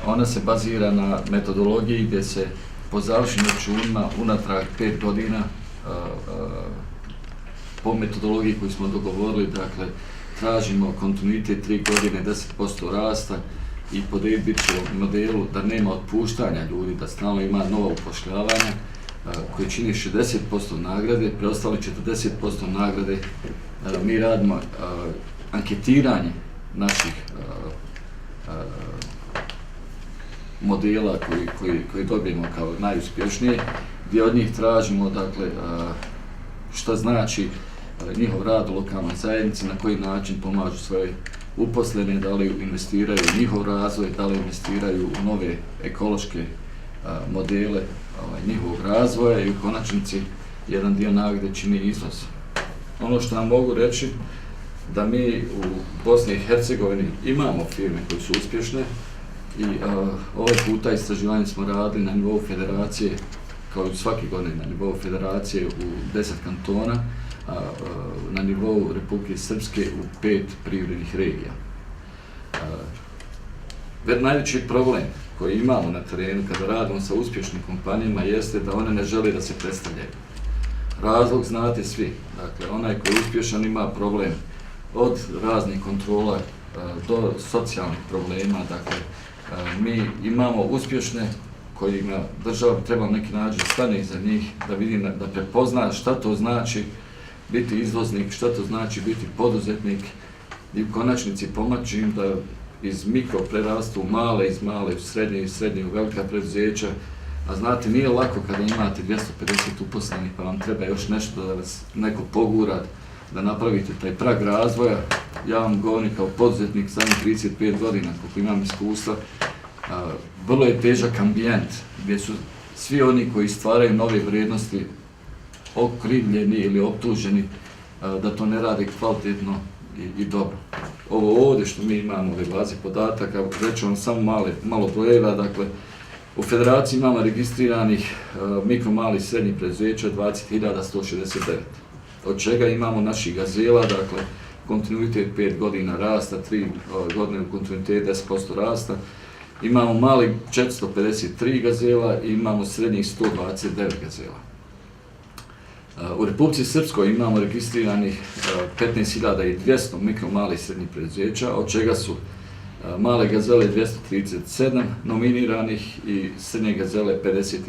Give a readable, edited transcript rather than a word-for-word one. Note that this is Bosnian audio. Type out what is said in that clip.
Ona se bazira na metodologiji gdje se po završenim računima unatrag 5 godina po metodologiji koju smo dogovorili, dakle, tražimo kontinuitet 3 godine, 10% rasta i po Davidsovom modelu da nema otpuštanja ljudi, da stalno ima nova upošljavanja koji čini 60% nagrade, preostali 40% nagrade. Mi radimo anketiranje naših modela koji dobijemo kao najuspješnije, gdje od njih tražimo, dakle, šta znači njihov rad u lokalnoj zajednici, na koji način pomažu svoje uposlene, da li investiraju u njihov razvoj, da li investiraju u nove ekološke modele njihovog razvoja i u konačnici jedan dio nagrade čini izvoz. Ono što vam mogu reći, da mi u Bosni i Hercegovini imamo firme koje su uspješne i ovaj puta istraživanje smo radili na nivou federacije, kao i svake godine na nivou federacije u 10 kantona, na nivou Republike Srpske u 5 privrednih regija. Najveći problem koji imamo na terenu kada radimo sa uspješnim kompanijama jeste da one ne žele da se predstavljaju. Razlog znate svi, dakle, onaj koji je uspješan ima problem od raznih kontrola do socijalnih problema, dakle, mi imamo uspješne kojima država treba na neki način stane iza njih, da vidi, da prepozna šta to znači biti izvoznik, šta to znači biti poduzetnik i u konačnici pomoći im da iz mikro prerastu u male, iz male u srednje, iz srednje u velika preduzeća. A znate, nije lako kada imate 250 uposlenih pa vam treba još nešto da vas neko pogura, da napravite taj prag razvoja. Ja vam govorim kao poduzetnik zadnjih 35 godina, koliko imam iskustva, vrlo je težak ambijent gdje su svi oni koji stvaraju nove vrijednosti okrivljeni ili optuženi da to ne rade kvalitetno i dobro. Ovo ovdje što mi imamo u ovoj bazi podataka, reću vam samo malo brojeva, dakle, u federaciji imamo registriranih mikro, malih i srednjih preduzeća 20.169, od čega imamo naših gazela, dakle, kontinuitet 5 godina rasta, 3 godine u kontinuitet 10% rasta, imamo mali 453 gazela i imamo srednjih 129 gazela. U Republici Srpskoj imamo registriranih 15.200 mikro, malih i srednjih preduzeća, od čega su male gazele 237 nominiranih i srednje gazele 55.